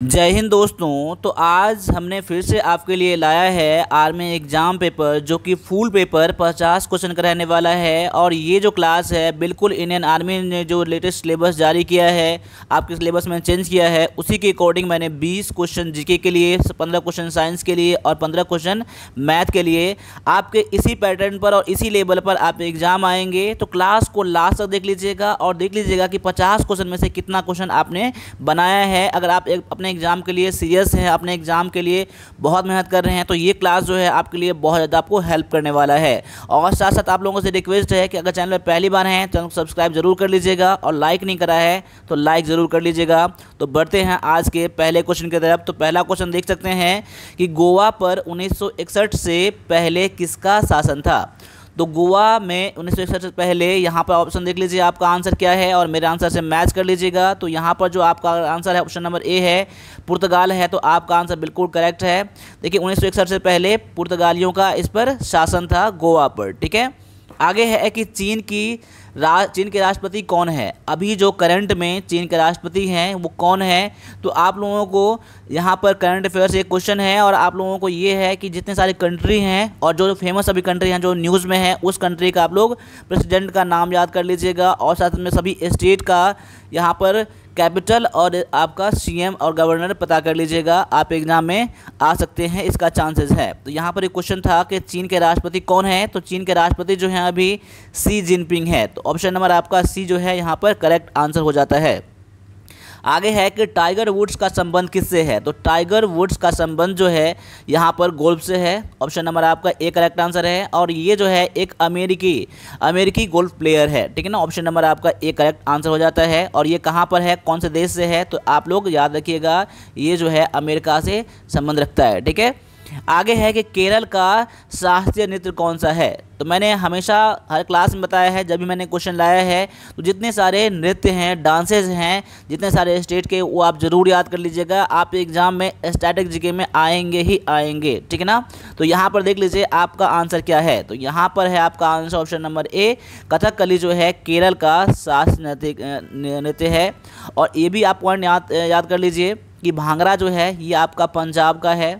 जय हिंद दोस्तों। तो आज हमने फिर से आपके लिए लाया है आर्मी एग्ज़ाम पेपर, जो कि फुल पेपर 50 क्वेश्चन का रहने वाला है। और ये जो क्लास है बिल्कुल इंडियन आर्मी ने जो लेटेस्ट सिलेबस जारी किया है, आपके सिलेबस में चेंज किया है, उसी के अकॉर्डिंग मैंने 20 क्वेश्चन जीके के लिए, 15 क्वेश्चन साइंस के लिए और 15 क्वेश्चन मैथ के लिए आपके इसी पैटर्न पर और इसी लेवल पर आप एग्ज़ाम आएंगे। तो क्लास को लास्ट तक देख लीजिएगा और देख लीजिएगा कि 50 क्वेश्चन में से कितना क्वेश्चन आपने बनाया है। अगर आप अपने एग्ज़ाम के लिए सीरियस हैं, अपने एग्ज़ाम के लिए बहुत मेहनत कर रहे हैं, तो ये क्लास जो है आपके लिए बहुत ज़्यादा आपको हेल्प करने वाला है। और साथ साथ आप लोगों से रिक्वेस्ट है कि अगर चैनल पर पहली बार हैं चैनल को सब्सक्राइब जरूर कर लीजिएगा और लाइक नहीं करा है तो लाइक ज़रूर कर लीजिएगा। तो बढ़ते हैं आज के पहले क्वेश्चन की तरफ। तो पहला क्वेश्चन देख सकते हैं कि गोवा पर 1961 से पहले किसका शासन था। तो गोवा में 1961 से पहले, यहाँ पर ऑप्शन देख लीजिए आपका आंसर क्या है और मेरे आंसर से मैच कर लीजिएगा। तो यहाँ पर जो आपका आंसर है ऑप्शन नंबर ए है, पुर्तगाल है। तो आपका आंसर बिल्कुल करेक्ट है। देखिए 1961 से पहले पुर्तगालियों का इस पर शासन था गोवा पर। ठीक है, आगे है कि चीन के राष्ट्रपति कौन है। अभी जो करंट में चीन के राष्ट्रपति हैं वो कौन है। तो आप लोगों को यहाँ पर करंट अफेयर्स एक क्वेश्चन है और आप लोगों को ये है कि जितने सारे कंट्री हैं और जो फेमस अभी कंट्री हैं जो न्यूज़ में है, उस कंट्री का आप लोग प्रेसिडेंट का नाम याद कर लीजिएगा और साथ में सभी स्टेट का यहाँ पर कैपिटल और आपका सीएम और गवर्नर पता कर लीजिएगा। आप एग्जाम में आ सकते हैं, इसका चांसेस है। तो यहाँ पर एक क्वेश्चन था कि चीन के राष्ट्रपति कौन है। तो चीन के राष्ट्रपति जो हैं अभी शी जिनपिंग है। तो ऑप्शन नंबर आपका सी जो है यहाँ पर करेक्ट आंसर हो जाता है। आगे है कि टाइगर वुड्स का संबंध किससे है। तो टाइगर वुड्स का संबंध जो है यहाँ पर गोल्फ से है। ऑप्शन नंबर आपका ए करेक्ट आंसर है। और ये जो है एक अमेरिकी गोल्फ प्लेयर है। ठीक है ना, ऑप्शन नंबर आपका ए करेक्ट आंसर हो जाता है। और ये कहाँ पर है, कौन से देश से है, तो आप लोग याद रखिएगा ये जो है अमेरिका से संबंध रखता है। ठीक है, आगे है कि केरल का शास्त्रीय नृत्य कौन सा है। तो मैंने हमेशा हर क्लास में बताया है, जब भी मैंने क्वेश्चन लाया है, तो जितने सारे नृत्य हैं, डांसेस हैं, जितने सारे स्टेट के, वो आप ज़रूर याद कर लीजिएगा। आप एग्जाम में स्टैटिक जीके में आएंगे ही आएंगे। ठीक है ना, तो यहाँ पर देख लीजिए आपका आंसर क्या है। तो यहाँ पर है आपका answer option number A, Kathakali जो है केरल का शास्त्रीय नृत्य है। और ये भी आप पॉइंट याद कर लीजिए कि भांगड़ा जो है ये आपका पंजाब का है।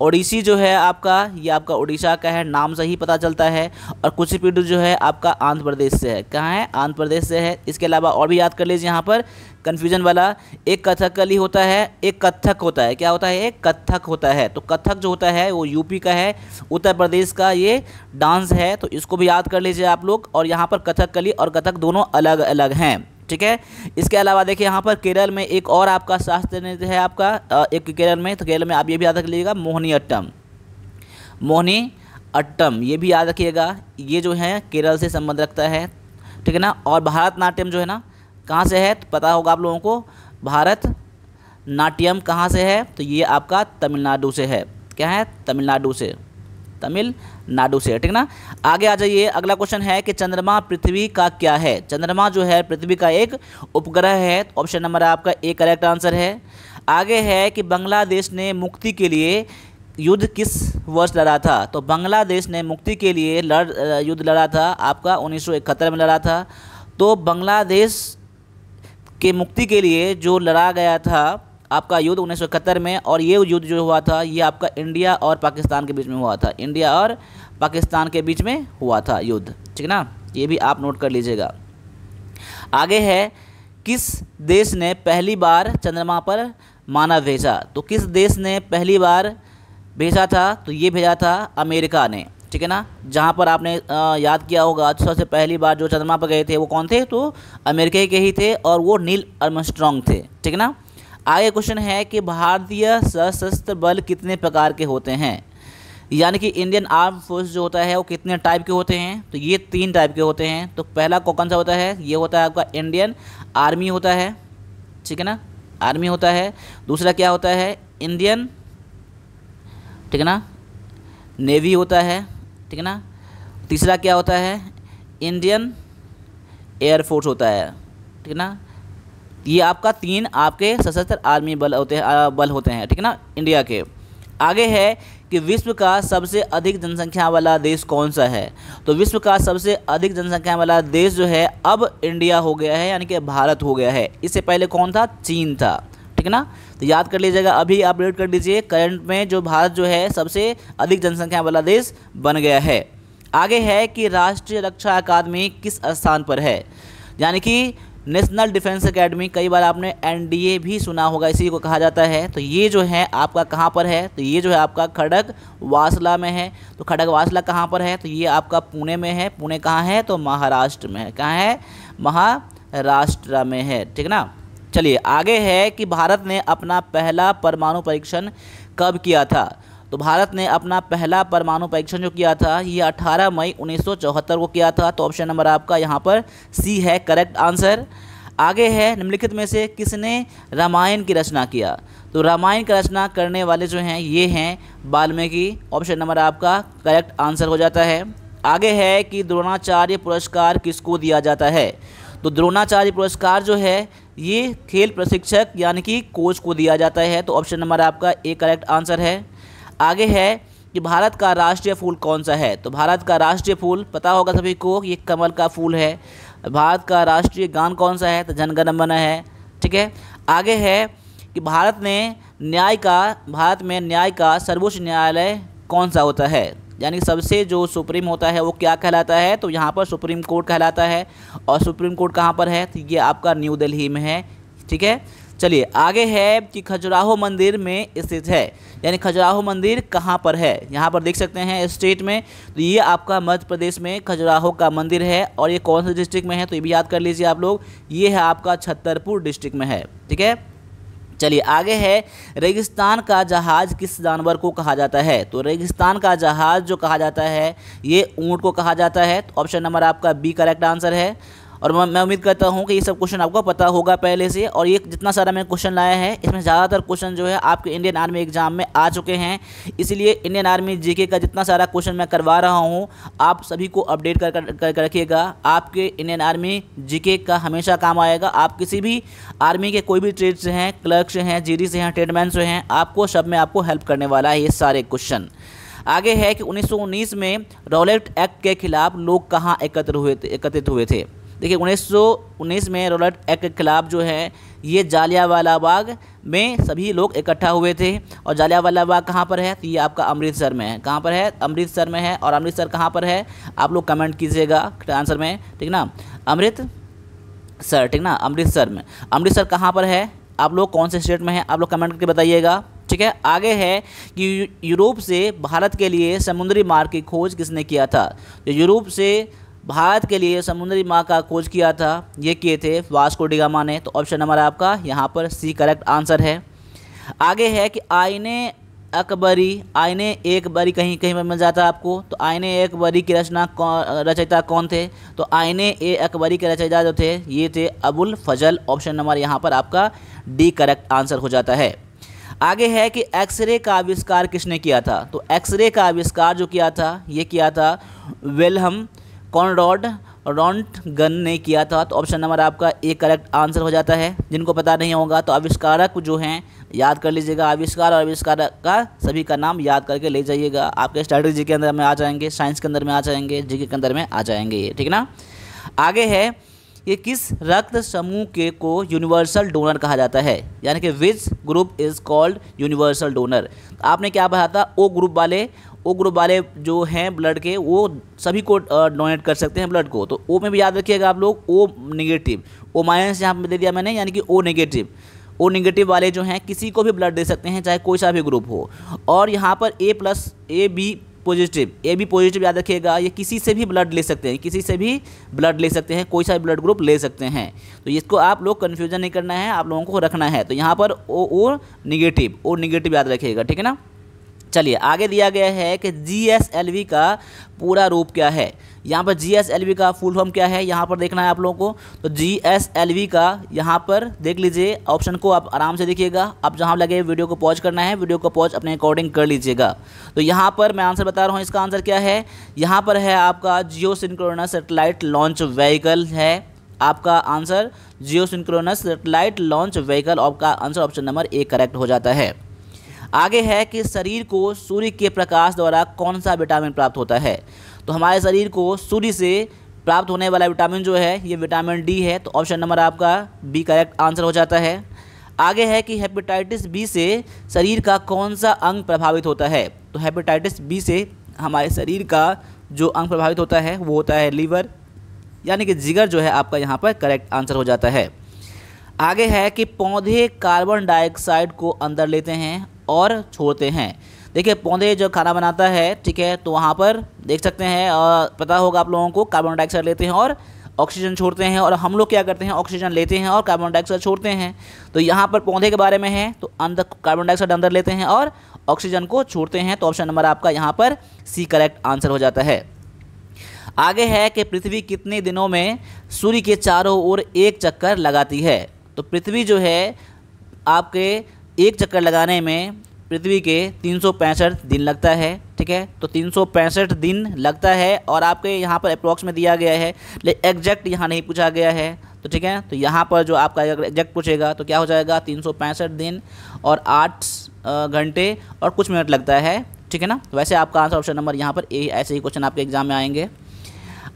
ओडिसी जो है आपका, ये आपका उड़ीसा का है, नाम से ही पता चलता है। और कुचिपुड़ी जो है आपका आंध्र प्रदेश से है। कहाँ है, आंध्र प्रदेश से है। इसके अलावा और भी याद कर लीजिए यहाँ पर कन्फ्यूजन वाला, एक कथकली होता है, एक कथक होता है। क्या होता है, एक कथक होता है। तो कथक जो होता है वो यूपी का है, उत्तर प्रदेश का ये डांस है। तो इसको भी याद कर लीजिए आप लोग। और यहाँ पर कथकली और कथक दोनों अलग अलग हैं। ठीक है, इसके अलावा देखिए यहाँ पर केरल में एक और आपका शास्त्रीय नृत्य है आपका एक केरल में। तो केरल में आप ये भी याद रख लीजिएगा मोहिनी अट्टम, ये भी याद रखिएगा। ये जो है केरल से संबंध रखता है। ठीक है ना, और भारतनाट्यम जो है ना कहाँ से है, तो पता होगा आप लोगों को। भारतनाट्यम कहाँ से है, तो ये आपका तमिलनाडु से है। क्या है, तमिलनाडु से। ठीक ना, आगे आ जाइए। अगला क्वेश्चन है कि चंद्रमा पृथ्वी का क्या है। चंद्रमा जो है पृथ्वी का एक उपग्रह है। ऑप्शन नंबर आपका ए करेक्ट आंसर है। आगे है कि बांग्लादेश ने मुक्ति के लिए युद्ध किस वर्ष लड़ा था। तो बांग्लादेश ने मुक्ति के लिए युद्ध लड़ा था आपका 1971 में लड़ा था। तो बांग्लादेश के मुक्ति के लिए जो लड़ा गया था आपका युद्ध 1971 में, और ये युद्ध जो हुआ था ये आपका इंडिया और पाकिस्तान के बीच में हुआ था। इंडिया और पाकिस्तान के बीच में हुआ था युद्ध। ठीक ना, ये भी आप नोट कर लीजिएगा। आगे है किस देश ने पहली बार चंद्रमा पर मानव भेजा। तो किस देश ने पहली बार भेजा था, तो ये भेजा था अमेरिका ने। ठीक है ना, जहाँ पर आपने याद किया होगा सबसे पहली बार जो चंद्रमा पर गए थे वो कौन थे, तो अमेरिका के ही थे और वो नील आर्मस्ट्रांग थे। ठीक है ना, आगे क्वेश्चन है कि भारतीय सशस्त्र बल कितने प्रकार के होते हैं। यानी कि इंडियन आर्म फोर्स जो होता है वो कितने टाइप के होते हैं, तो ये 3 टाइप के होते हैं। तो पहला कौन सा होता है, ये होता है आपका इंडियन आर्मी होता है। ठीक है ना, आर्मी होता है। दूसरा क्या होता है, इंडियन, ठीक है ना, नेवी होता है। ठीक है ना, तीसरा क्या होता है, इंडियन एयरफोर्स होता है। ठीक है ना, ये आपका 3 आपके सशस्त्र आर्मी बल होते हैं। ठीक है ना, इंडिया के। आगे है कि विश्व का सबसे अधिक जनसंख्या वाला देश कौन सा है। तो विश्व का सबसे अधिक जनसंख्या वाला देश जो है अब इंडिया हो गया है, यानी कि भारत हो गया है। इससे पहले कौन था, चीन था। ठीक ठीक है ना। तो याद कर लीजिएगा, अभी अपडेट कर लीजिए, करंट में जो भारत जो है सबसे अधिक जनसंख्या वाला देश बन गया है। आगे है कि राष्ट्रीय रक्षा अकादमी किस स्थान पर है, यानी कि नेशनल डिफेंस एकेडमी, कई बार आपने एनडीए भी सुना होगा, इसी को कहा जाता है। तो ये जो है आपका कहाँ पर है, तो ये जो है आपका खड़गवासला में है। तो खड़गवासला कहाँ पर है, तो ये आपका पुणे में है। पुणे कहाँ है, तो महाराष्ट्र में है। कहाँ है, महाराष्ट्र में है, ठीक ना। चलिए आगे है कि भारत ने अपना पहला परमाणु परीक्षण कब किया था। तो भारत ने अपना पहला परमाणु परीक्षण जो किया था ये 18 मई 1974 को किया था। तो ऑप्शन नंबर आपका यहाँ पर सी है करेक्ट आंसर। आगे है निम्नलिखित में से किसने रामायण की रचना किया। तो रामायण की रचना करने वाले जो हैं ये हैं वाल्मीकि। ऑप्शन नंबर आपका करेक्ट आंसर हो जाता है। आगे है कि द्रोणाचार्य पुरस्कार किसको दिया जाता है। तो द्रोणाचार्य पुरस्कार जो है ये खेल प्रशिक्षक यानी कि कोच को दिया जाता है। तो ऑप्शन नंबर आपका ए करेक्ट आंसर है। आगे है कि भारत का राष्ट्रीय फूल कौन सा है। तो भारत का राष्ट्रीय फूल पता होगा सभी को, ये कमल का फूल है। भारत का राष्ट्रीय गान कौन सा है, तो जन गण मन है, ठीक है। आगे है कि भारत में न्याय का सर्वोच्च न्यायालय कौन सा होता है, यानी सबसे जो सुप्रीम होता है वो क्या कहलाता है। तो यहाँ पर सुप्रीम कोर्ट कहलाता है। और सुप्रीम कोर्ट कहाँ पर है, तो ये आपका न्यू दिल्ली में है, ठीक है। चलिए आगे है कि खजुराहो मंदिर में स्थित है, यानी खजुराहो मंदिर कहाँ पर है, यहाँ पर देख सकते हैं स्टेट में। तो ये आपका मध्य प्रदेश में खजुराहो का मंदिर है। और ये कौन से डिस्ट्रिक्ट में है, तो ये भी याद कर लीजिए आप लोग, ये है आपका छतरपुर डिस्ट्रिक्ट में है, ठीक है। चलिए आगे है रेगिस्तान का जहाज किस जानवर को कहा जाता है। तो रेगिस्तान का जहाज जो कहा जाता है ये ऊँट को कहा जाता है। तो ऑप्शन नंबर आपका बी करेक्ट आंसर है। और मैं उम्मीद करता हूँ कि ये सब क्वेश्चन आपको पता होगा पहले से। और ये जितना सारा मैंने क्वेश्चन लाया है इसमें ज़्यादातर क्वेश्चन जो है आपके इंडियन आर्मी एग्जाम में आ चुके हैं। इसलिए इंडियन आर्मी जीके का जितना सारा क्वेश्चन मैं करवा रहा हूँ आप सभी को अपडेट कर रखिएगा। आपके इंडियन आर्मी जीके का हमेशा काम आएगा। आप किसी भी आर्मी के कोई भी ट्रेड से हैं, क्लर्क से हैं, जीडी से हैं, ट्रेडमैन से हैं, आपको सब में आपको हेल्प करने वाला है ये सारे क्वेश्चन। आगे है कि 1919 में रॉलेट एक्ट के खिलाफ लोग कहाँ एकत्रित हुए थे। देखिए 1919 में रॉलेट एक्ट के खिलाफ जो है ये जालियांवाला बाग में सभी लोग इकट्ठा हुए थे। और जालियांवाला बाग कहाँ पर है, तो ये आपका अमृतसर में है। कहाँ पर है, अमृतसर में है। और अमृतसर कहाँ पर है, आप लोग कमेंट कीजिएगा आंसर में, ठीक ना। अमृतसर, ठीक ना, अमृतसर में। अमृतसर कहाँ पर है, आप लोग कौन से स्टेट में है, आप लोग कमेंट करके बताइएगा, ठीक है। आगे है कि यूरोप से भारत के लिए समुद्री मार्ग की खोज किसने किया था। तो यूरोप से भारत के लिए समुद्री मार्ग का खोज किया था, ये किए थे वास्को डी गामा ने। तो ऑप्शन नंबर आपका यहाँ पर सी करेक्ट आंसर है। आगे है कि आईने एक बारी कहीं कहीं पर मिल जाता है आपको। तो आईने एक बारी की रचयिता कौन थे। तो आईने अकबरी के रचयिता जो थे ये थे अबुल फजल। ऑप्शन नंबर यहाँ पर आपका डी करेक्ट आंसर हो जाता है। आगे है कि एक्सरे का आविष्कार किसने किया था। तो एक्सरे का आविष्कार जो किया था ये किया था विल्हम कॉनराड रॉन्टगन ने किया था। तो ऑप्शन नंबर आपका ए करेक्ट आंसर हो जाता है। जिनको पता नहीं होगा तो आविष्कारक जो हैं याद कर लीजिएगा, आविष्कार और आविष्कारक का सभी का नाम याद करके ले जाइएगा। आपके स्ट्रैटेजी के अंदर में आ जाएंगे, साइंस के अंदर में आ जाएंगे, जीके के अंदर में आ जाएंगे ये, ठीक ना। आगे है ये किस रक्त समूह के को यूनिवर्सल डोनर कहा जाता है, यानी कि which group is called universal donor. आपने क्या पढ़ा था, ओ ग्रुप वाले जो हैं ब्लड के वो सभी को डोनेट कर सकते हैं ब्लड को। तो ओ में भी याद रखिएगा आप लोग, ओ नेगेटिव, ओ माइनस यहाँ पे दे दिया मैंने, यानी कि ओ नेगेटिव वाले जो हैं किसी को भी ब्लड दे सकते हैं चाहे कोई सा भी ग्रुप हो। और यहाँ पर ए बी पॉजिटिव याद रखिएगा, ये किसी से भी ब्लड ले सकते हैं, कोई सा भी ब्लड ग्रुप ले सकते हैं। तो इसको आप लोग कन्फ्यूजन नहीं करना है, आप लोगों को रखना है। तो यहाँ पर ओ नेगेटिव याद रखिएगा, ठीक है ना। चलिए आगे दिया गया है कि GSLV का पूरा रूप क्या है। यहाँ पर GSLV का फुल फॉर्म क्या है यहाँ पर देखना है आप लोगों को। तो GSLV का यहाँ पर देख लीजिए, ऑप्शन को आप आराम से देखिएगा। आप जहाँ लगे वीडियो को पॉज करना है, वीडियो को पॉज अपने अकॉर्डिंग कर लीजिएगा। तो यहाँ पर मैं आंसर बता रहा हूँ, इसका आंसर क्या है। यहाँ पर है आपका जियो सिंक्रोनस सैटेलाइट लॉन्च व्हीकल है। आपका आंसर जियो सिंक्रोनस सैटेलाइट लॉन्च व्हीकल, आपका answer option number A correct हो जाता है। आगे है कि शरीर को सूर्य के प्रकाश द्वारा कौन सा विटामिन प्राप्त होता है। तो हमारे शरीर को सूर्य से प्राप्त होने वाला विटामिन जो है ये विटामिन डी है। तो ऑप्शन नंबर आपका बी करेक्ट आंसर हो जाता है। आगे है कि हेपेटाइटिस बी से शरीर का कौन सा अंग प्रभावित होता है। तो हेपेटाइटिस बी से हमारे शरीर का जो अंग प्रभावित होता है वो होता है लीवर, यानी कि जिगर जो है आपका यहाँ पर करेक्ट आंसर हो जाता है। आगे है कि पौधे कार्बन डाइऑक्साइड को अंदर लेते हैं और छोड़ते हैं। देखिए पौधे जो खाना बनाता है, ठीक है, तो वहाँ पर देख सकते हैं, पता होगा आप लोगों को, कार्बन डाइऑक्साइड लेते हैं और ऑक्सीजन छोड़ते हैं, और हम लोग क्या करते हैं, ऑक्सीजन लेते हैं और कार्बन डाइऑक्साइड छोड़ते हैं। तो यहाँ पर पौधे के बारे में है, तो अंदर कार्बन डाइऑक्साइड अंदर लेते हैं और ऑक्सीजन को छोड़ते हैं। तो ऑप्शन नंबर आपका यहाँ पर सी करेक्ट आंसर हो जाता है। आगे है कि पृथ्वी कितने दिनों में सूर्य के चारों ओर एक चक्कर लगाती है। तो पृथ्वी जो है आपके एक चक्कर लगाने में पृथ्वी के 365 दिन लगता है, ठीक है। तो 365 दिन लगता है और आपके यहाँ पर अप्रॉक्स में दिया गया है, लेकिन एग्जैक्ट यहाँ नहीं पूछा गया है। तो ठीक है, तो यहाँ पर जो आपका एग्जैक्ट पूछेगा तो क्या हो जाएगा, 365 दिन और 8 घंटे और कुछ मिनट लगता है, ठीक है ना। तो वैसे आपका आंसर ऑप्शन नंबर यहाँ पर ए, ऐसे ही क्वेश्चन आपके एग्जाम में आएंगे।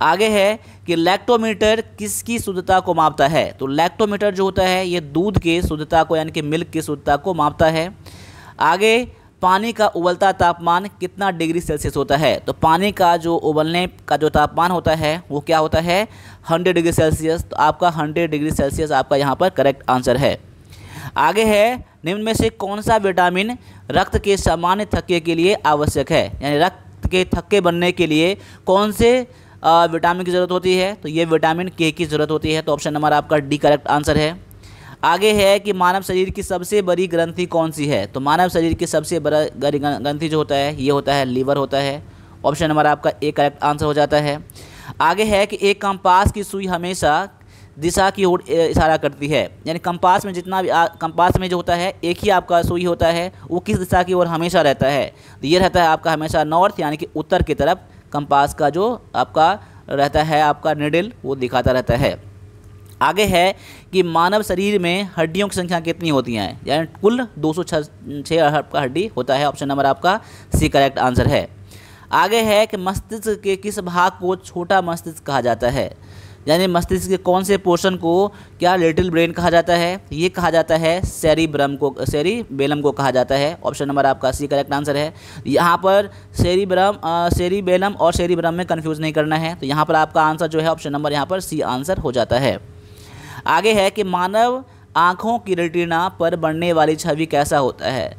आगे है कि लैक्टोमीटर किसकी शुद्धता को मापता है। तो लैक्टोमीटर जो होता है ये दूध के शुद्धता को, यानी कि मिल्क की शुद्धता को मापता है। आगे पानी का उबलता तापमान कितना डिग्री सेल्सियस होता है। तो पानी का जो उबलने का जो तापमान होता है वो क्या होता है, 100 डिग्री सेल्सियस। तो आपका 100 डिग्री सेल्सियस आपका यहाँ पर करेक्ट आंसर है। आगे है निम्न में से कौन सा विटामिन रक्त के सामान्य थक्के के लिए आवश्यक है, यानी रक्त के थक्के बनने के लिए कौन से विटामिन की ज़रूरत होती है। तो ये विटामिन के की ज़रूरत होती है। तो ऑप्शन नंबर आपका डी करेक्ट आंसर है। आगे है कि मानव शरीर की सबसे बड़ी ग्रंथि कौन सी है। तो मानव शरीर की सबसे बड़ा ग्रंथि जो होता है ये होता है लीवर होता है। ऑप्शन नंबर आपका ए करेक्ट आंसर हो जाता है। आगे है कि एक कंपास की सुई हमेशा दिशा की ओर इशारा करती है, यानी कंपास में जितना भी कंपास में जो होता है एक ही आपका सुई होता है, वो किस दिशा की ओर हमेशा रहता है। तो ये रहता है आपका हमेशा नॉर्थ, यानी कि उत्तर की तरफ कंपास का जो आपका रहता है आपका निडल वो दिखाता रहता है। आगे है कि मानव शरीर में हड्डियों की संख्या कितनी होती हैं, यानी कुल 206 आपका हड्डी होता है। ऑप्शन नंबर आपका सी करेक्ट आंसर है। आगे है कि मस्तिष्क के किस भाग को छोटा मस्तिष्क कहा जाता है, यानी मस्तिष्क के कौन से पोर्शन को क्या लिटिल ब्रेन कहा जाता है। ये कहा जाता है सेरिबेलम को कहा जाता है। ऑप्शन नंबर आपका सी करेक्ट आंसर है। यहाँ पर सेरिबेलम और सेरिब्रम में कंफ्यूज नहीं करना है। तो यहाँ पर आपका आंसर जो है ऑप्शन नंबर यहाँ पर सी आंसर हो जाता है। आगे है कि मानव आँखों की रेटिना पर बनने वाली छवि कैसा होता है,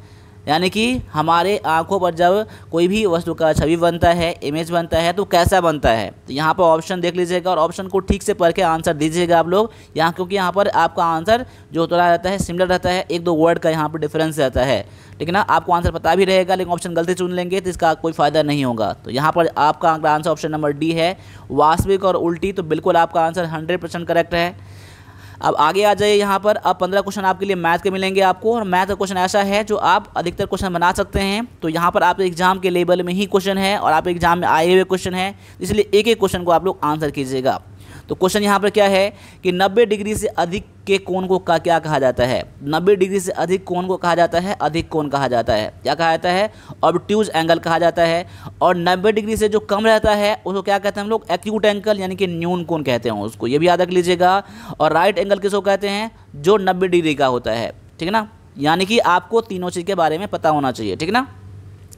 यानी कि हमारे आँखों पर जब कोई भी वस्तु का छवि बनता है, इमेज बनता है, तो कैसा बनता है। तो यहाँ पर ऑप्शन देख लीजिएगा और ऑप्शन को ठीक से पढ़ के आंसर दीजिएगा आप लोग यहाँ, क्योंकि यहाँ पर आपका आंसर जो थोड़ा रहता है सिमिलर रहता है, एक दो वर्ड का यहाँ पर डिफरेंस रहता है, ठीक है ना। आपको आंसर पता भी रहेगा लेकिन ऑप्शन गलती चुन लेंगे तो इसका कोई फ़ायदा नहीं होगा। तो यहाँ पर आपका आंसर ऑप्शन नंबर डी है, वास्तविक और उल्टी। तो बिल्कुल आपका आंसर 100% करेक्ट है। अब आगे आ जाइए यहाँ पर। अब 15 क्वेश्चन आपके लिए मैथ के मिलेंगे आपको, और मैथ का क्वेश्चन ऐसा है जो आप अधिकतर क्वेश्चन बना सकते हैं। तो यहाँ पर आप एग्जाम के लेवल में ही क्वेश्चन है और आप एग्जाम में आए हुए क्वेश्चन है, इसलिए एक एक क्वेश्चन को आप लोग आंसर कीजिएगा। तो क्वेश्चन यहाँ पर क्या है कि 90 डिग्री से अधिक के कोण को क्या कहा जाता है। 90 डिग्री से अधिक कोण को कहा जाता है अधिक कोण कहा जाता है। क्या कहा जाता है, ऑब्ट्यूज एंगल कहा जाता है। और 90 डिग्री से जो कम रहता है उसको क्या कहते हैं हम लोग, एक्यूट एंगल, यानी कि न्यून कोण कहते हैं उसको, ये भी याद रख लीजिएगा। और राइट एंगल किसको कहते हैं, जो 90 डिग्री का होता है, ठीक है ना। यानी कि आपको तीनों चीज़ के बारे में पता होना चाहिए, ठीक है ना।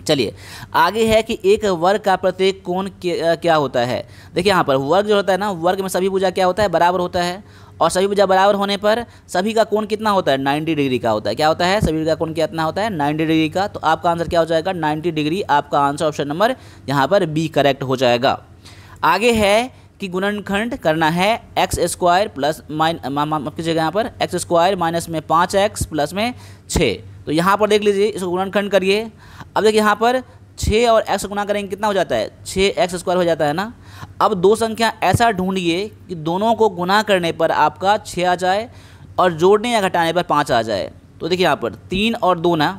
चलिए आगे है कि एक वर्ग का प्रत्येक कोण क्या होता है। देखिए यहाँ पर वर्ग जो होता है ना, वर्ग में सभी भुजा क्या होता है, बराबर होता है। और सभी भुजा बराबर होने पर सभी का कोण कितना होता है, 90 डिग्री का होता है। क्या होता है, सभी का कोण कितना होता है, 90 डिग्री का। तो आपका आंसर क्या हो जाएगा, 90 डिग्री। आपका आंसर ऑप्शन नंबर यहाँ पर बी करेक्ट हो जाएगा। आगे है कि गुणनखंड करना है एक्स स्क्वायर प्लस माफ कीजिएगा यहाँ पर एक्स स्क्वायर माइनस में 5x प्लस में 6। तो यहाँ पर देख लीजिए, इसको गुणनखंड करिए। अब देखिए यहाँ पर 6 और x गुना करेंगे कितना हो जाता है, 6x स्क्वायर हो जाता है ना। अब दो संख्या ऐसा ढूंढिए कि दोनों को गुना करने पर आपका 6 आ जाए और जोड़ने या घटाने पर 5 आ जाए। तो देखिए यहाँ पर 3 और 2 ना,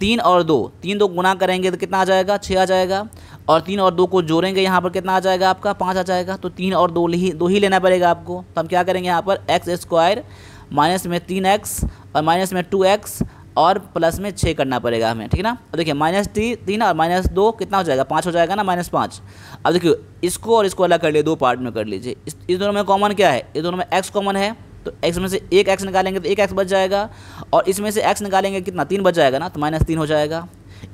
3 और 2, 3 2 गुना करेंगे तो कितना आ जाएगा, 6 आ जाएगा। और 3 और 2 को जोड़ेंगे यहाँ पर कितना आ जाएगा आपका, 5 आ जाएगा। तो 3 और 2 ही लेना पड़ेगा आपको। तो हम क्या करेंगे यहाँ पर एक्स स्क्वायर माइनस में 3x और माइनस में 2x और प्लस में 6 करना पड़ेगा हमें, ठीक है ना। अब देखिए -3 और -2 कितना हो जाएगा, 5 हो जाएगा ना, -5। अब देखिए इसको और इसको अलग कर लिए, दो पार्ट में कर लीजिए। इस दोनों में कॉमन क्या है, इस दोनों में x कॉमन है, तो x में से एक x निकालेंगे तो एक x बच जाएगा, और इसमें से x निकालेंगे कितना, 3 बच जाएगा ना, तो -3 हो जाएगा।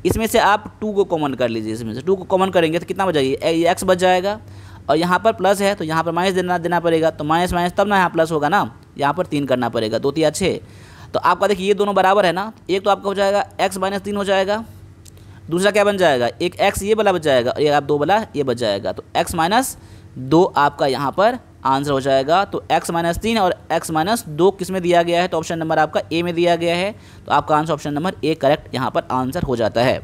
इसमें से आप 2 को कॉमन कर लीजिए, इसमें से 2 को कॉमन करेंगे तो कितना बचाइए, ये x बच जाएगा, और यहाँ पर प्लस है तो यहाँ पर माइनस देना पड़ेगा, तो माइनस माइनस तब ना यहाँ प्लस होगा ना, यहाँ पर 3 करना पड़ेगा, 2 3 6। तो आपका देखिए ये दोनों बराबर है ना, एक तो आपका हो जाएगा x -3 हो जाएगा, दूसरा क्या बन जाएगा, एक x ये वाला बच जाएगा, और ये आप 2 वाला ये बच जाएगा, तो x -2 आपका यहाँ पर आंसर हो जाएगा। तो x -3 और x -2 किस में दिया गया है, तो ऑप्शन नंबर आपका ए में दिया गया है, तो आपका answer option number A correct यहाँ पर आंसर हो जाता है।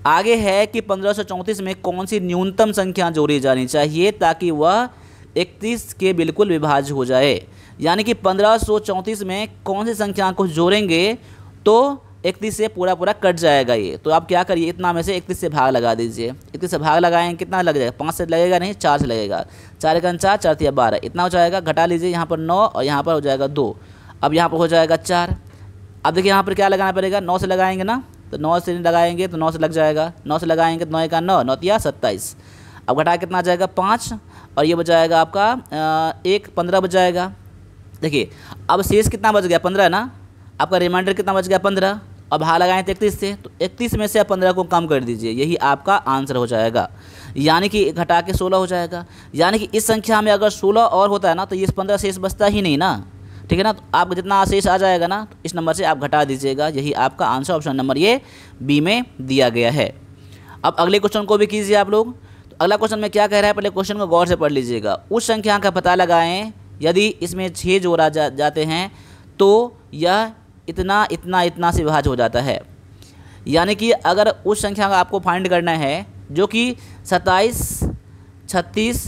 आगे है कि 1534 में कौन सी न्यूनतम संख्या जोड़ी जानी चाहिए ताकि वह 31 के बिल्कुल विभाज्य हो जाए, यानी कि 1534 में कौन सी संख्या को जोड़ेंगे तो 31 से पूरा कट जाएगा ये। तो आप क्या करिए, इतना में से 31 से भाग लगा दीजिए, 31 से भाग लगाएंगे कितना लग जाएगा, 5 से लगेगा नहीं, 4 से लगेगा, 4 का 4 4 या 12 इतना हो जाएगा, घटा लीजिए यहाँ पर 9 और यहाँ पर हो जाएगा 2, अब यहाँ पर हो जाएगा 4। अब देखिए यहाँ पर क्या लगाना पड़ेगा, 9 से लगाएंगे ना, तो 9 से लगाएंगे तो 9 से लग जाएगा, 9 से लगाएंगे तो 9 का 9, 9 या 27, अब घटा कितना आ जाएगा 5, और ये बच जाएगा आपका 1 15 बच जाएगा। देखिए अब शेष कितना बच गया, 15 ना, आपका रिमाइंडर कितना बच गया 15, अब भाग लगाएं 31 से, तो 31 में से आप 15 को कम कर दीजिए, यही आपका आंसर हो जाएगा, यानी कि घटा के 16 हो जाएगा। यानी कि इस संख्या में अगर 16 और होता है ना तो ये 15 शेष बचता ही नहीं ना, ठीक है ना, तो आपको जितना शेष आ जाएगा ना तो इस नंबर से आप घटा दीजिएगा, यही आपका आंसर ऑप्शन नंबर ये बी में दिया गया है। अब अगले क्वेश्चन को भी कीजिए आप लोग। तो अगला क्वेश्चन में क्या कह रहा है, पहले क्वेश्चन को गौर से पढ़ लीजिएगा। उस संख्या का पता लगाएं यदि इसमें 6 जोड़ा जाते हैं तो यह इतना इतना इतना से विभाज्य हो जाता है, यानी कि अगर उस संख्या का आपको फाइंड करना है जो कि 27 36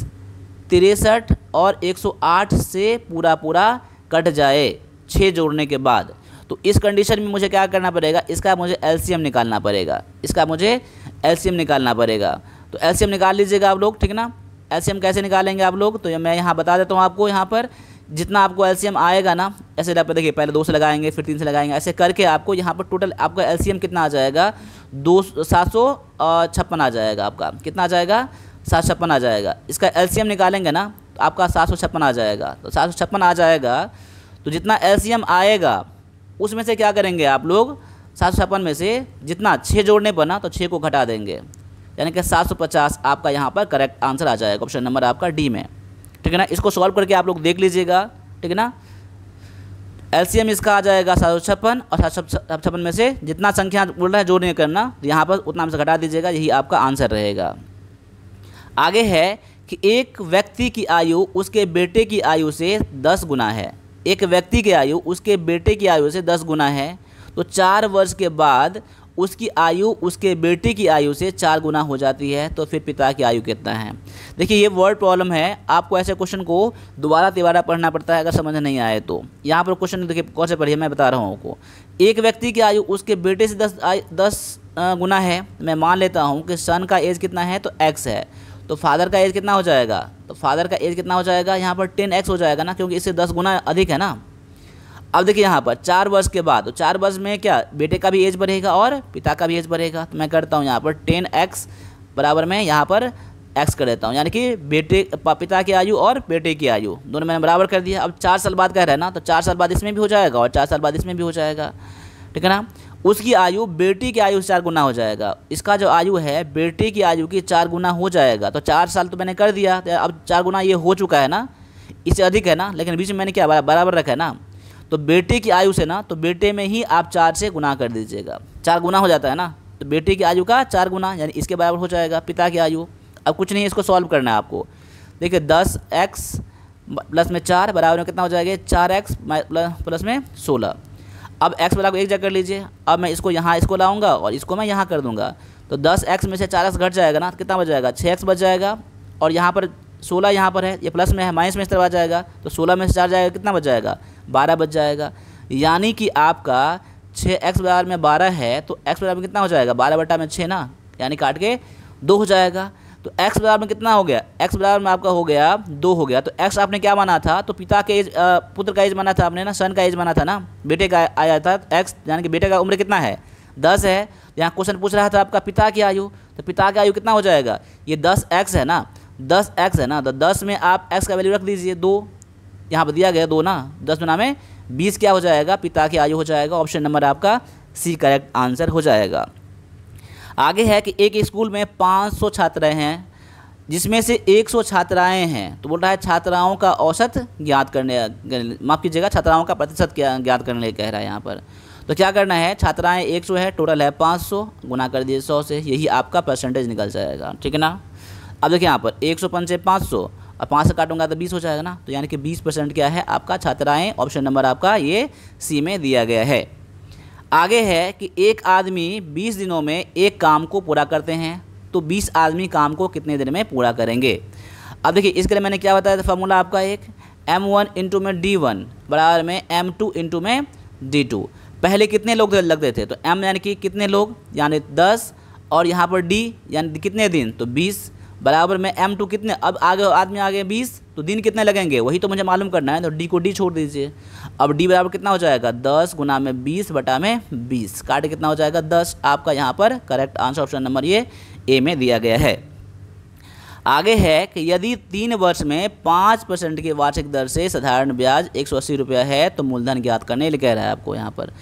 63 और 108 से पूरा कट जाए 6 जोड़ने के बाद, तो इस कंडीशन में मुझे क्या करना पड़ेगा, इसका मुझे एलसीएम निकालना पड़ेगा, इसका मुझे एलसीएम निकालना पड़ेगा। तो एलसीएम निकाल लीजिएगा आप लोग, ठीक ना। एलसीएम कैसे निकालेंगे आप लोग, तो मैं यहाँ बता देता हूँ आपको। यहाँ पर जितना आपको एलसीएम आएगा ना, ऐसे देखिए पहले 2 से लगाएंगे फिर 3 से लगाएंगे, ऐसे करके आपको यहाँ पर टोटल आपका एलसीएम कितना आ जाएगा, 756 आ जाएगा। आपका कितना आ जाएगा, 756 आ जाएगा। इसका एलसीएम निकालेंगे ना तो आपका 756 आ जाएगा। तो 756 आ जाएगा, तो जितना एलसीएम आएगा उसमें से क्या करेंगे आप लोग, 756 में से जितना 6 जोड़ने पर ना तो 6 को घटा देंगे, यानी कि 750 आपका यहाँ पर करेक्ट आंसर आ जाएगा, ऑप्शन नंबर आपका डी में, ठीक है ना। इसको सॉल्व करके आप लोग देख लीजिएगा, ठीक है ना। एलसीएम इसका आ जाएगा 756, और 756 में से जितना संख्या बोल रहा है जोड़ नहीं करना, तो यहाँ पर उतना में से घटा दीजिएगा, यही आपका आंसर रहेगा। आगे है कि एक व्यक्ति की आयु उसके बेटे की आयु से 10 गुना है। एक व्यक्ति की आयु उसके बेटे की आयु से 10 गुना है, तो 4 वर्ष के बाद उसकी आयु उसके बेटे की आयु से 4 गुना हो जाती है, तो फिर पिता की आयु कितना है। देखिए ये वर्ड प्रॉब्लम है, आपको ऐसे क्वेश्चन को दोबारा पढ़ना पड़ता है अगर समझ नहीं आए तो। यहाँ पर क्वेश्चन देखिए कौन से पढ़िए, मैं बता रहा हूँ आपको। एक व्यक्ति की आयु उसके बेटे से 10 गुना है, मैं मान लेता हूँ कि सन का एज कितना है तो x है, तो फादर का एज कितना हो जाएगा, तो फादर का एज कितना हो जाएगा, यहाँ पर 10x हो जाएगा ना, क्योंकि इससे 10 गुना अधिक है ना। अब देखिए यहाँ पर 4 वर्ष के बाद, तो 4 वर्ष में क्या बेटे का भी एज बढ़ेगा और पिता का भी एज बढ़ेगा। तो मैं करता हूँ यहाँ पर 10x बराबर में यहाँ पर x कर देता हूँ, यानी कि पिता की आयु और बेटे की आयु दोनों मैंने बराबर कर दिया। अब 4 साल बाद कह रहा है ना, तो 4 साल बाद इसमें भी हो जाएगा और 4 साल बाद इसमें भी हो जाएगा, ठीक है ना। उसकी आयु बेटी की आयु से 4 गुना हो जाएगा। इसका जो आयु है बेटे की आयु की 4 गुना हो जाएगा। तो 4 साल तो मैंने कर दिया, तो अब 4 गुना ये हो चुका है ना, इससे अधिक है ना, लेकिन बीच में मैंने क्या बराबर रखा है ना। तो बेटे की आयु से ना, तो बेटे में ही आप 4 से गुना कर दीजिएगा, 4 गुना हो जाता है ना, तो बेटे की आयु का 4 गुना यानी इसके बराबर हो जाएगा पिता की आयु। अब कुछ नहीं, इसको सॉल्व करना है आपको। देखिए 10x प्लस में 4 बराबर में कितना हो जाएगा, 4x प्लस में 16। अब x बराबर 1 जगह कर लीजिए। अब मैं इसको यहाँ इसको लाऊंगा और इसको मैं यहाँ कर दूंगा, तो 10x में से 4x घट जाएगा ना, तो कितना बच जाएगा, 6x बच जाएगा। और यहाँ पर 16 यहाँ पर है, ये प्लस में है, माइनस में इस तरह आ जाएगा, तो 16 में से 4 जाएगा, कितना बच जाएगा, 12 बच जाएगा। यानी कि आपका 6x बराबर में 12 है, तो x बराबर कितना हो जाएगा, 12/6 ना, यानी काट के 2 हो जाएगा। तो x बराबर में कितना हो गया, x बराबर में आपका हो गया 2 हो गया। तो x आपने क्या माना था, तो पिता के एज पुत्र का एज माना था आपने ना, सन का एज माना था ना, बेटे का आया था x, यानी कि बेटे का उम्र कितना है, 10 है। यहाँ क्वेश्चन पूछ रहा था आपका पिता की आयु, तो पिता की आयु कितना हो जाएगा, ये 10x है ना, 10x है ना, तो 10 में आप x का वैल्यू रख दीजिए 2, यहाँ पर दिया गया 2 ना, 10 गुना में 20 क्या हो जाएगा, पिता की आयु हो जाएगा। ऑप्शन नंबर आपका सी करेक्ट आंसर हो जाएगा। आगे है कि एक स्कूल में 500 छात्राएं हैं जिसमें से 100 छात्राएं हैं, तो बोल रहा है छात्राओं का औसत ज्ञात करने, माफ़ कीजिएगा छात्राओं का प्रतिशत ज्ञात करने कह रहा है यहाँ पर। तो क्या करना है, छात्राएं 100 है, टोटल है 500, गुना कर दिए 100 से, यही आपका परसेंटेज निकल जाएगा। ठीक है ना। अब देखिए यहाँ पर 100 पंचे 500 और 5 से काटूंगा तो 20 हो जाएगा ना, तो यानी कि 20% क्या है आपका छात्राएँ। ऑप्शन नंबर आपका ये सी में दिया गया है। आगे है कि एक आदमी 20 दिनों में एक काम को पूरा करते हैं, तो 20 आदमी काम को कितने दिन में पूरा करेंगे। अब देखिए इसके लिए मैंने क्या बताया था फार्मूला आपका, एक M1 इंटू में D1 बराबर में M2 इंटू में D2। पहले कितने लोग लगते थे, तो M यानी कि कितने लोग यानी 10, और यहाँ पर D यानी कितने दिन, तो 20 बराबर में M2 कितने, अब आगे आदमी आगे 20, तो दिन कितने लगेंगे वही तो मुझे मालूम करना है, तो D को D छोड़ दीजिए। अब D बराबर कितना हो जाएगा, 10 गुना में 20 बटा में 20, काटे कितना हो जाएगा 10। आपका यहाँ पर करेक्ट आंसर ऑप्शन नंबर ये ए में दिया गया है। आगे है कि यदि 3 वर्ष में 5% की वार्षिक दर से साधारण ब्याज 180 रुपया है, तो मूलधन ज्ञात करने लिए कह रहा है आपको। यहाँ पर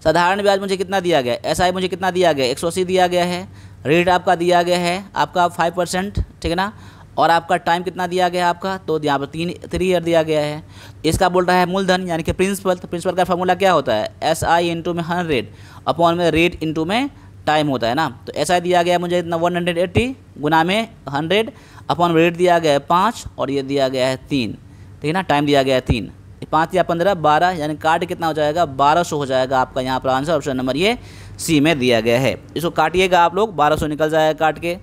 साधारण ब्याज मुझे कितना दिया गया, SI मुझे कितना दिया गया, 180 दिया गया है। रेट आपका दिया गया है आपका 5%, ठीक है ना। और आपका टाइम कितना दिया गया है आपका, तो यहाँ पर 3 ईयर दिया गया है। इसका बोल रहा है मूलधन यानी कि प्रिंसिपल, तो प्रिंसिपल का फार्मूला क्या होता है, SI इंटू में 100 अपॉन में रेट इंटू में टाइम होता है ना। तो SI दिया गया है मुझे इतना 180 गुना में 100 अपॉन रेट दिया गया है 5 और ये दिया गया है 3, ठीक है ना। टाइम दिया गया है 3, 5 या 15 12, यानी काट कितना हो जाएगा 1200 हो जाएगा आपका यहाँ पर आंसर। ऑप्शन नंबर ये सी में दिया गया है। इसको काटिएगा आप लोग, 1200 निकल जाएगा काट के।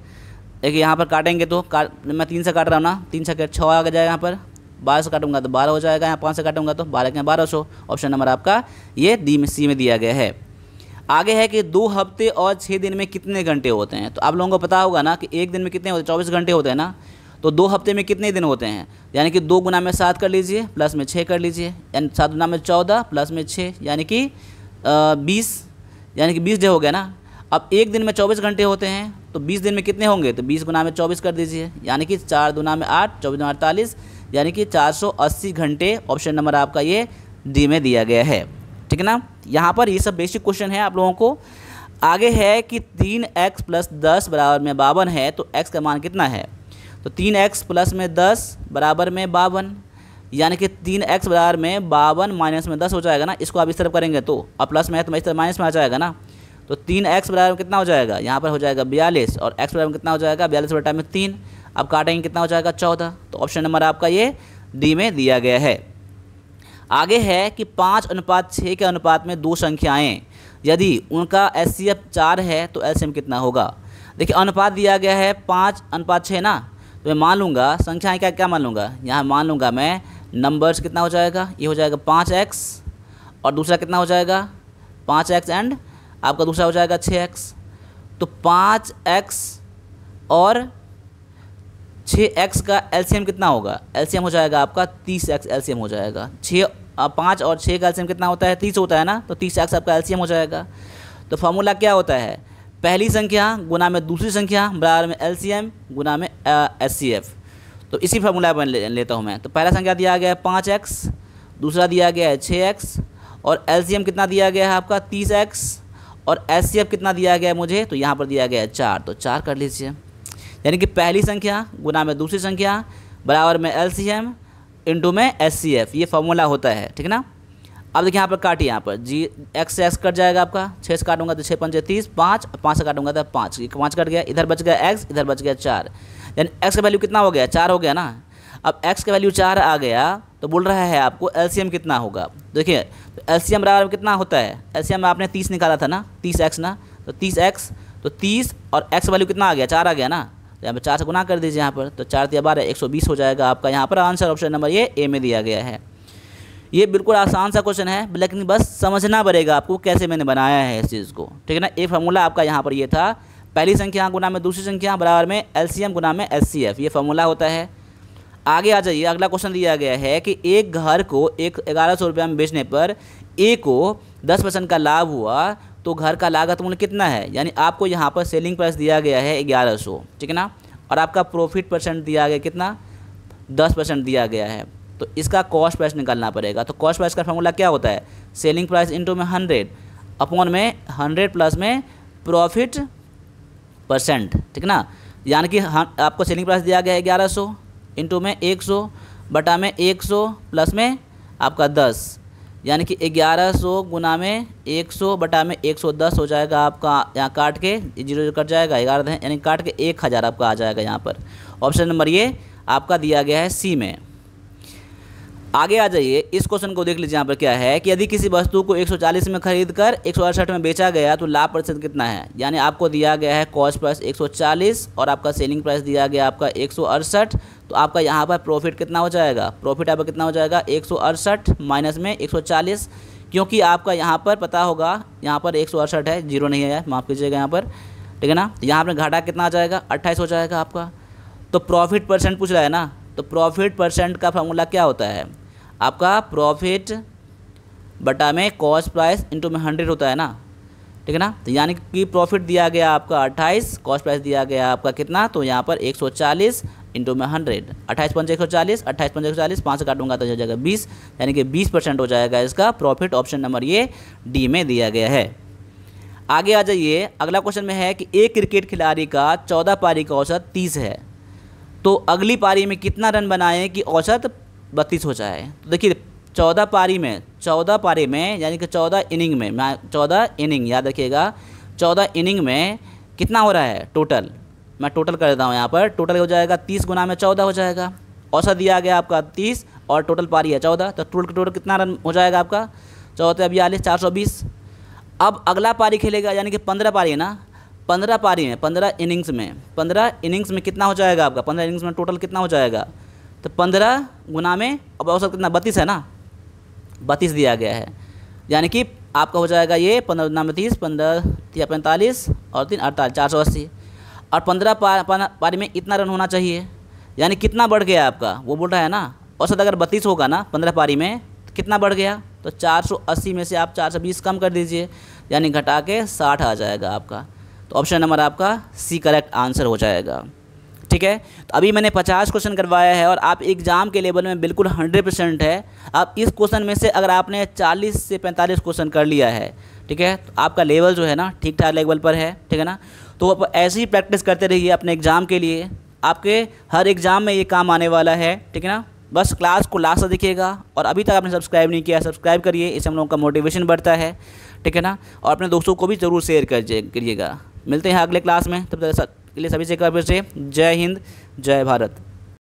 देखिए यहाँ पर काटेंगे तो मैं 3 से काट रहा हूँ ना, 3 से 6 आ जाएगा यहाँ पर, 12 से काटूंगा तो 12 हो जाएगा, यहाँ 5 से काटूंगा तो 12 के 1200। ऑप्शन नंबर आपका ये सी में दिया गया है। आगे है कि 2 हफ्ते और 6 दिन में कितने घंटे होते हैं, तो आप लोगों को पता होगा ना कि एक दिन में कितने होते हैं, 24 घंटे होते हैं ना। तो 2 हफ्ते में कितने दिन होते हैं, यानी कि 2 गुना में 7 कर लीजिए प्लस में 6 कर लीजिए, यानी 7 गुना में 14 प्लस में 6 यानी कि 20, यानी कि 20 डे हो गया ना। अब एक दिन में 24 घंटे होते हैं, तो 20 दिन में कितने होंगे, तो 20 गुना में 24 कर दीजिए, यानी कि 4 गुना में 8, 24 गुना 48, यानी कि 480 घंटे। ऑप्शन नंबर आपका ये डी में दिया गया है, ठीक है ना। यहाँ पर ये सब बेसिक क्वेश्चन है आप लोगों को। आगे है कि 3x प्लस 10 बराबर में 52 है, तो x का मान कितना है, तो 3x प्लस में 10 बराबर में 52, यानी कि 3x बराबर में 52 माइनस में 10 हो जाएगा ना। इसको आप इस तरफ करेंगे तो अब प्लस में है तो इस तरफ माइनस में आ जाएगा ना। तो 3x बराबर कितना हो जाएगा, यहाँ पर हो जाएगा 42 और x बराबर कितना हो जाएगा 42 बटा में 3। अब काटेंगे कितना हो जाएगा 14। तो ऑप्शन नंबर आपका ये डी में दिया गया है। आगे है कि 5:6 के अनुपात में 2 संख्याएं यदि उनका HCF 4 है तो LCM कितना होगा। देखिए अनुपात दिया गया है 5:6 ना, तो मैं मान लूँगा संख्याएं क्या क्या मान लूँगा, यहाँ मान लूँगा मैं नंबर्स कितना हो जाएगा, ये हो जाएगा 5x और दूसरा कितना हो जाएगा 5x एंड आपका दूसरा हो जाएगा 6x। तो 5x और 6x का LCM कितना होगा, LCM हो जाएगा आपका 30x LCM हो जाएगा। 5 और 6 का LCM कितना होता है 30 होता है ना, तो 30x आपका LCM हो जाएगा। तो फार्मूला क्या होता है, पहली संख्या गुना में दूसरी संख्या बराबर में LCM गुना में HCF। तो इसी फार्मूला पर लेता हूँ मैं। तो पहला संख्या दिया गया है 5x, दूसरा दिया गया है 6x और LCM कितना दिया गया है आपका 30x और HCF कितना दिया गया है मुझे, तो यहाँ पर दिया गया है 4, तो 4 कर लीजिए। यानी कि पहली संख्या गुना में दूसरी संख्या बराबर में LCM इंटू में HCF, ये फार्मूला होता है, ठीक है ना। अब देखिए यहाँ पर काटिए, यहाँ पर x से x कट जाएगा आपका, 6 से काटूंगा तो 6 पंचे 30, 5 से काटूंगा तो 5 कट गया, इधर बच गया x, इधर बच गया 4, यानी x का वैल्यू कितना हो गया 4 हो गया ना। अब x का वैल्यू 4 आ गया तो बोल रहा है आपको LCM कितना होगा। देखिए तो LCM बराबर कितना होता है, LCM में आपने 30 निकाला था ना, 30x ना, तो 30x, तो 30 और x वैल्यू कितना आ गया 4 आ गया ना, तो यहाँ पर 4 से गुना कर दीजिए यहाँ पर, तो 4 या 12 120 हो जाएगा आपका यहाँ पर आंसर। ऑप्शन नंबर ये ए में दिया गया है। ये बिल्कुल आसान सा क्वेश्चन है, लेकिन बस समझना पड़ेगा आपको कैसे मैंने बनाया है इस चीज़ को, ठीक है ना। एक फार्मूला आपका यहाँ पर ये था, पहली संख्या गुना में दूसरी संख्या बराबर में LCM गुना में HCF, ये फार्मूला होता है। आगे आ जाइए, अगला क्वेश्चन दिया गया है कि एक घर को 1100 रुपये में बेचने पर ए को 10% का लाभ हुआ, तो घर का लागत मूल्य कितना है। यानी आपको यहाँ पर सेलिंग प्राइस दिया गया है 1100, ठीक है ना, और आपका प्रॉफिट परसेंट दिया गया कितना 10% दिया गया है। तो इसका कॉस्ट प्राइस निकालना पड़ेगा। तो कॉस्ट प्राइस का फॉर्मूला क्या होता है, सेलिंग प्राइस इंटू में 100 अपॉन में 100 प्लस में प्रॉफिट परसेंट, ठीक ना। यानी कि आपको सेलिंग प्राइस दिया गया है 1100 इंटू में 100 बटा में 100 प्लस में आपका 10, यानी कि 1100 गुना में 100 बटा में 110 हो जाएगा आपका। यहाँ काट के 0 कट जाएगा, 11 यानी काट के 1000 आपका आ जाएगा यहाँ पर। ऑप्शन नंबर ये आपका दिया गया है सी में। आगे आ जाइए, इस क्वेश्चन को देख लीजिए। यहाँ पर क्या है कि यदि किसी वस्तु को 140 में खरीद कर 168 में बेचा गया तो लाभ प्रतिशत कितना है। यानी आपको दिया गया है कॉस्ट प्राइस 140 और आपका सेलिंग प्राइस दिया गया आपका 168, तो आपका यहाँ पर प्रॉफिट कितना हो जाएगा, प्रॉफिट आपका कितना हो जाएगा 168 माइनस में 140, क्योंकि आपका यहाँ पर पता होगा यहाँ पर 168 है, 0 नहीं है, माफ़ कीजिएगा यहाँ पर, ठीक है ना। तो यहाँ पर घाटा कितना आ जाएगा 28 हो जाएगा आपका। तो प्रॉफिट परसेंट पूछ रहा है ना, तो प्रॉफिट परसेंट का फॉर्मूला क्या होता है आपका, प्रॉफिट बटा में कॉस्ट प्राइस इंटू में 100 होता है ना, ठीक है ना। तो यानी कि प्रॉफिट दिया गया आपका 28, कॉस्ट प्राइस दिया गया आपका कितना, तो यहाँ पर 140 इंटू में 100, 28 पंच 140, 28 पंच 140, 5 से काटूंगा तो हो जाएगा 20, यानी कि 20% हो जाएगा इसका प्रॉफिट। ऑप्शन नंबर ये डी में दिया गया है। आगे आ जाइए, अगला क्वेश्चन में है कि एक क्रिकेट खिलाड़ी का 14 पारी का औसत 30 है, तो अगली पारी में कितना रन बनाए कि औसत 32 हो जाए। तो देखिए 14 पारी में यानी कि 14 इनिंग में, 14 इनिंग याद रखिएगा, 14 इनिंग में कितना हो रहा है टोटल, मैं टोटल कर देता हूँ यहाँ पर, टोटल हो जाएगा 30 गुना में 14 हो जाएगा। औसत दिया गया आपका 30 और टोटल पारी है 14, तो टोटल कितना रन हो जाएगा आपका 14 42 420। अब अगला पारी खेलेगा, यानी कि 15 पारी है ना, 15 पारी में 15 इनिंग्स में कितना हो जाएगा आपका, 15 इनिंग्स में टोटल कितना हो जाएगा, तो 15 गुना में अब औसत कितना 32 है ना, 32 दिया गया है, यानी कि आपका हो जाएगा ये 15 गुना में 30, 15 या 45 और 3 48 480। और 15 पारी में इतना रन होना चाहिए, यानी कितना बढ़ गया आपका, वो बोल रहा है ना औसत अगर 32 होगा ना 15 पारी में तो कितना बढ़ गया, तो 480 में से आप 420 कम कर दीजिए, यानी घटा के 60 आ जाएगा आपका। तो ऑप्शन नंबर आपका सी करेक्ट आंसर हो जाएगा, ठीक है। तो अभी मैंने 50 क्वेश्चन करवाया है और आप एग्ज़ाम के लेवल में बिल्कुल 100% है। आप इस क्वेश्चन में से अगर आपने 40 से 45 क्वेश्चन कर लिया है, ठीक है, तो आपका लेवल जो है ना ठीक ठाक लेवल पर है, ठीक है ना। तो आप ऐसे ही प्रैक्टिस करते रहिए अपने एग्ज़ाम के लिए, आपके हर एग्ज़ाम में ये काम आने वाला है, ठीक है ना। बस क्लास को लास्ट तक देखिएगा और अभी तक आपने सब्सक्राइब नहीं किया सब्सक्राइब करिए, इससे हम लोगों का मोटिवेशन बढ़ता है, ठीक है ना। और अपने दोस्तों को भी ज़रूर शेयर करिएगा। मिलते हैं अगले क्लास में, तब तक के लिए सभी से एक बार फिर से जय हिंद जय भारत।